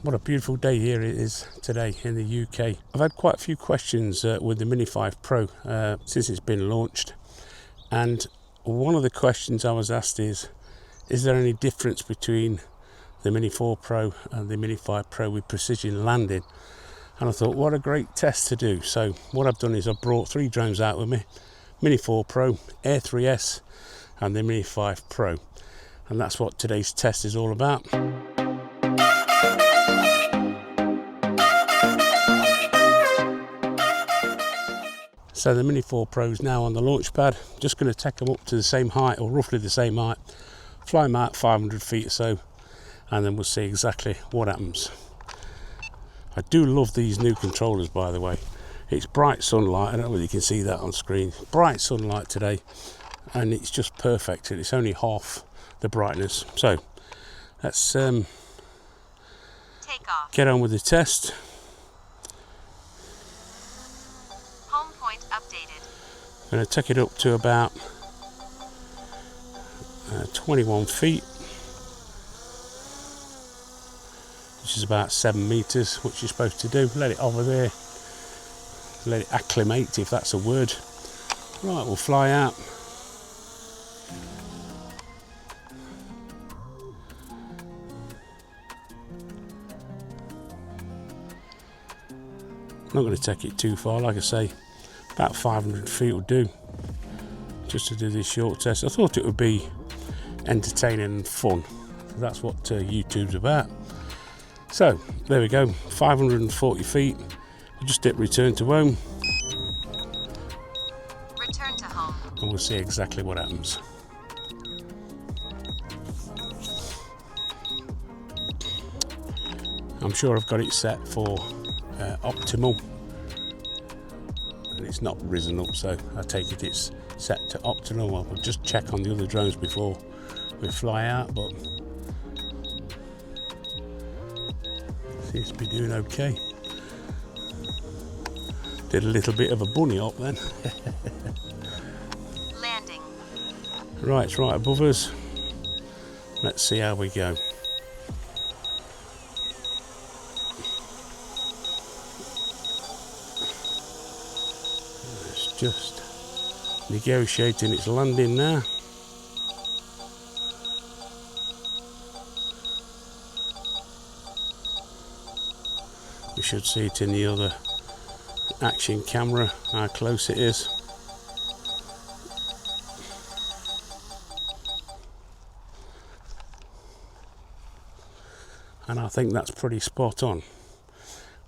What a beautiful day here it is today in the UK. I've had quite a few questions with the Mini 5 Pro since it's been launched, and one of the questions I was asked is there any difference between the Mini 4 Pro and the Mini 5 Pro with precision landing? And I thought, what a great test to do. So what I've done is I've brought 3 drones out with me: Mini 4 Pro, Air 3S and the Mini 5 Pro, and that's what today's test is all about. So the Mini 4 Pro is now on the launch pad. Just going to take them up to the same height, or roughly the same height, fly them out 500 feet or so, and then we'll see exactly what happens. I do love these new controllers, by the way. It's bright sunlight. I don't know whether you can see that on screen. Bright sunlight today, and it's just perfect. It's only half the brightness. So let's take off. Get on with the test. Home point updated. I'm going to take it up to about 21 feet, which is about 7 meters, which you're supposed to do. Let it hover there, let it acclimate, if that's a word. Right, we'll fly out. Not going to take it too far, like I say, about 500 feet will do, just to do this short test. I thought it would be entertaining and fun. That's what YouTube's about. So there we go, 540 feet. We'll just hit return to home. Return to home. And we'll see exactly what happens. I'm sure I've got it set for optimal, and it's not risen up, so I take it it's set to optimal. I'll just check on the other drones before we fly out, but seems to be doing okay. Did a little bit of a bunny hop then. Landing. Right, it's right above us. Let's see how we go. It's just negotiating its landing now. We should see it in the other action camera, how close it is. And I think that's pretty spot on.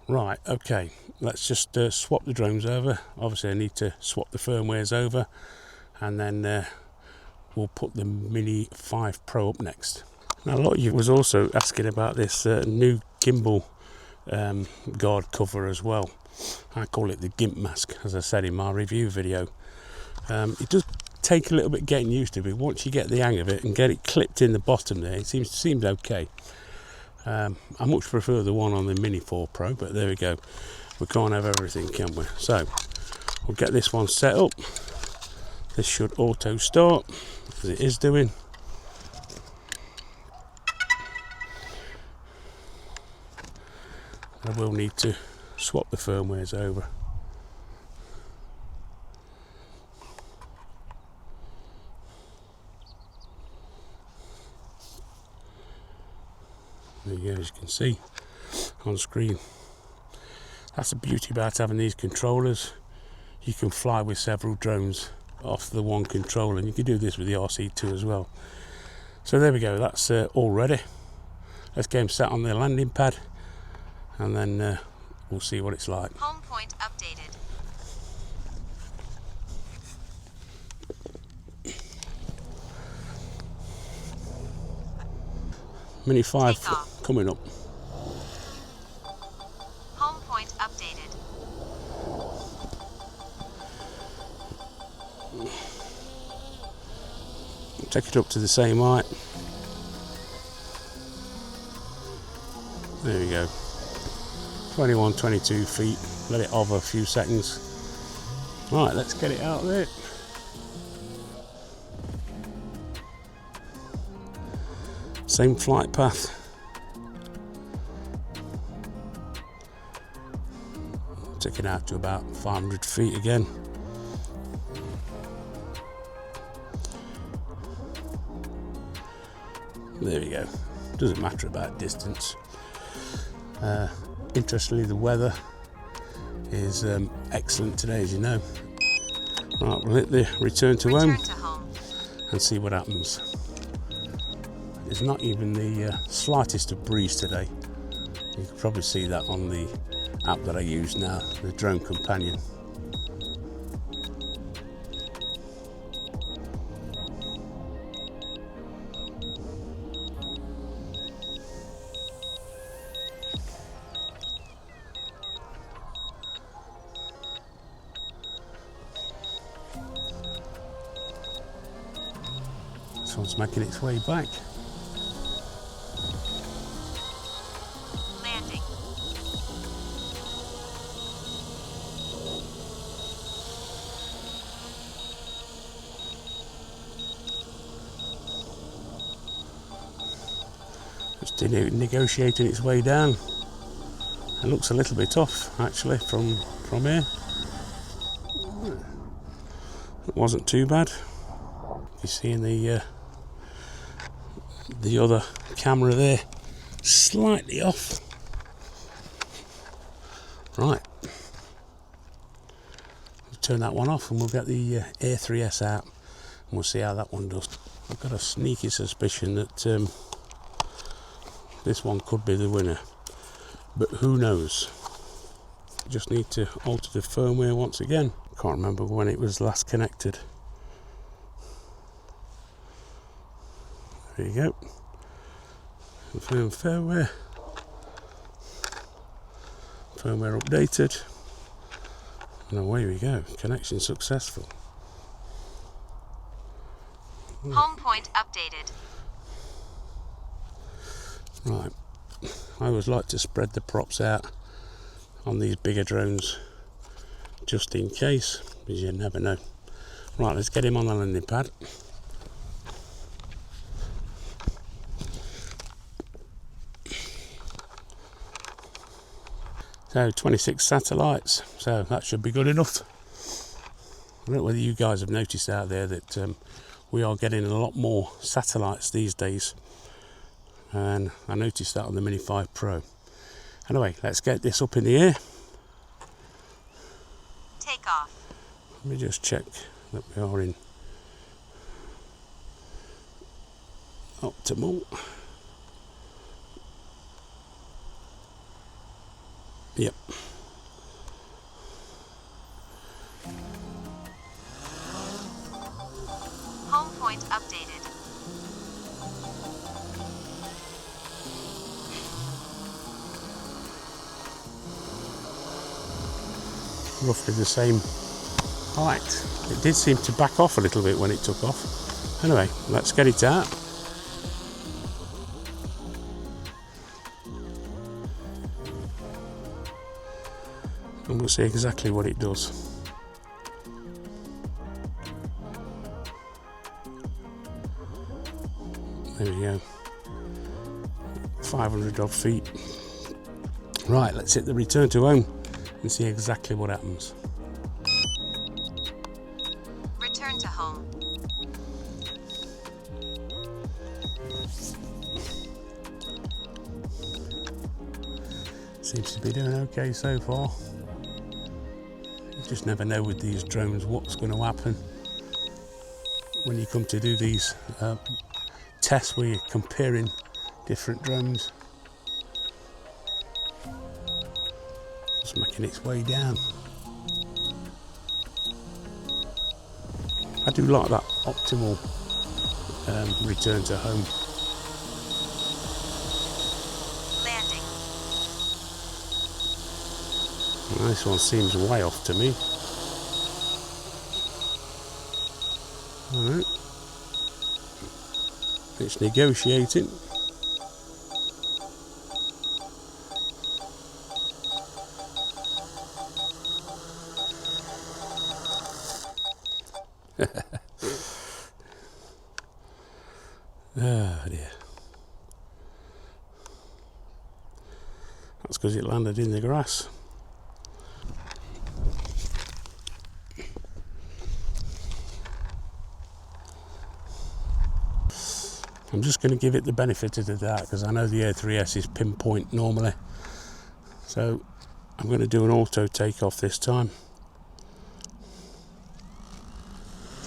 Right, okay, let's just swap the drones over. Obviously I need to swap the firmwares over, and then we'll put the Mini 5 Pro up next. Now, a lot of you was also asking about this new gimbal guard cover as well. I call it the GIMP mask, as I said in my review video. It does take a little bit getting used to, but once you get the hang of it and get it clipped in the bottom there, it seems okay. I much prefer the one on the Mini 4 Pro, but there we go. We can't have everything, can we? So we'll get this one set up. This should auto start, as it is doing. I will need to swap the firmwares over. There you go, as you can see on screen. That's the beauty about having these controllers. You can fly with several drones off the one controller, and you can do this with the RC2 as well. So there we go, that's all ready. Let's get them set on the landing pad, and then we'll see what it's like. Home point updated. Mini 5 coming up. Home point updated. Take it up to the same height. There we go. 21, 22 feet. Let it hover a few seconds. Right, let's get it out there. Same flight path. taking out to about 500 feet again. There we go. Doesn't matter about distance. Interestingly, the weather is excellent today, as you know. Right, we'll hit the return to home and see what happens. There's not even the slightest of breeze today. You can probably see that on the app that I use now, the Drone Companion. This one's making its way back. Landing. Just negotiating its way down. It looks a little bit off actually from here. It wasn't too bad. You see in the other camera there, slightly off. Right, we'll turn that one off and we'll get the Air 3S out and we'll see how that one does. I've got a sneaky suspicion that this one could be the winner, but who knows. Just need to alter the firmware once again. Can't remember when it was last connected. There you go. Confirm firmware. Firmware updated. And away we go. Connection successful. Home point updated. Right. I always like to spread the props out on these bigger drones just in case, because you never know. Right, let's get him on the landing pad. So 26 satellites, so that should be good enough. I don't know whether you guys have noticed out there that we are getting a lot more satellites these days, and I noticed that on the Mini 5 Pro. Anyway, let's get this up in the air. Take off. Let me just check that we are in optimal. Yep. Home point updated. Roughly the same height. It did seem to back off a little bit when it took off. Anyway, let's get it out. And we'll see exactly what it does. There we go. 500 odd feet. Right, let's hit the return to home and see exactly what happens. Return to home. Seems to be doing okay so far. You just never know with these drones what's going to happen when you come to do these tests where you're comparing different drones. Just making its way down. I do like that optimal return to home. Landing. Well, this one seems way off to me. Alright. It's negotiating. Oh dear. That's because it landed in the grass. I'm just going to give it the benefit of the doubt because I know the A3S is pinpoint normally. So I'm going to do an auto takeoff this time.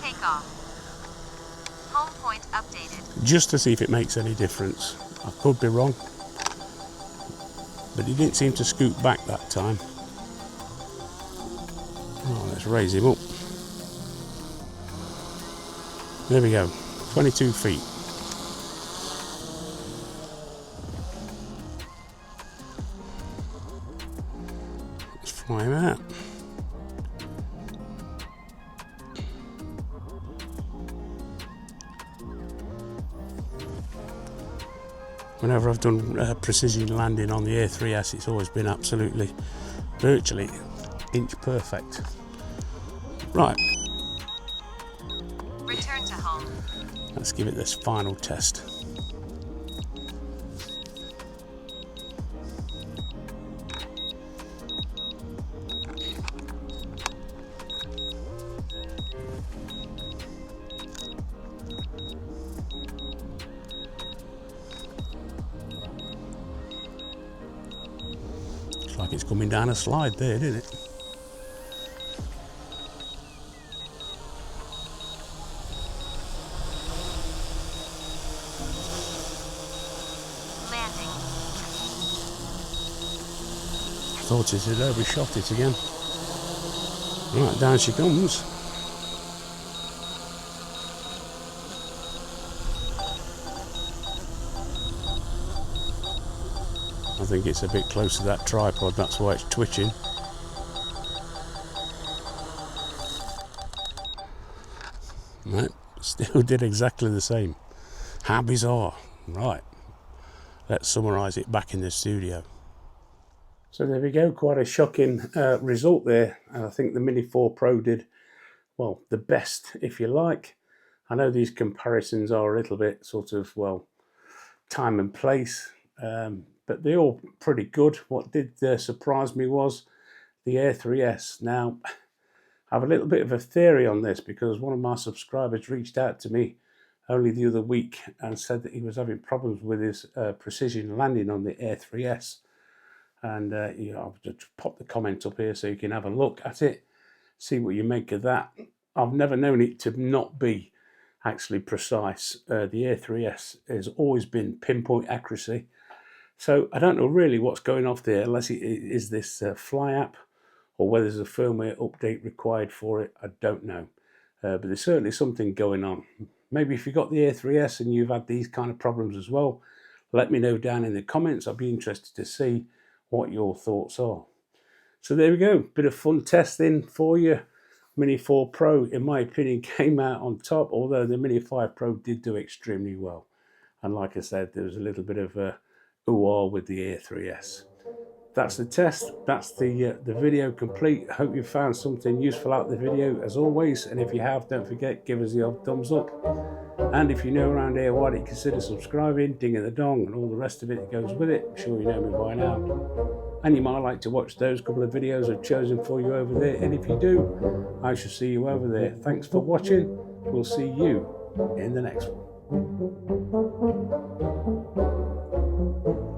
Take off. Home point updated. Just to see if it makes any difference. I could be wrong, but he didn't seem to scoot back that time. Oh, let's raise him up. There we go, 22 feet. Let's fly him out. Whenever I've done precision landing on the A3S, it's always been absolutely, virtually inch perfect. Right. Return to home. Let's give it this final test. Looks like it's coming down a slide there, didn't it? Thought it had overshot it again. Right, down she comes. I think it's a bit close to that tripod, that's why it's twitching. Right, still did exactly the same. How bizarre. Right, let's summarise it back in the studio. So there we go, quite a shocking result there. And I think the Mini 4 Pro did, well, the best, if you like. I know these comparisons are a little bit sort of, well, time and place, but they're all pretty good. What did surprise me was the A3S. Now, I have a little bit of a theory on this because one of my subscribers reached out to me only the other week and said that he was having problems with his precision landing on the A3S. And I'll just pop the comment up here so you can have a look at it, see what you make of that. I've never known it to not be actually precise. The A3S has always been pinpoint accuracy. So I don't know really what's going off there, unless it is this Fly app or whether there's a firmware update required for it. I don't know. But there's certainly something going on. Maybe if you've got the A3S and you've had these kind of problems as well, let me know down in the comments. I'll be interested to see what your thoughts are. So there we go, bit of fun testing for you. Mini 4 Pro, in my opinion, came out on top, although the Mini 5 Pro did do extremely well. And like I said, there was a little bit of a ooh-ah with the A3S. That's the test, that's the video complete. I hope you found something useful out of the video as always, and if you have, don't forget, give us the old thumbs up. And if you know around here why, you consider subscribing, dinging the dong, and all the rest of it that goes with it. I'm sure you know me by now. And you might like to watch those couple of videos I've chosen for you over there. And if you do, I shall see you over there. Thanks for watching. We'll see you in the next one.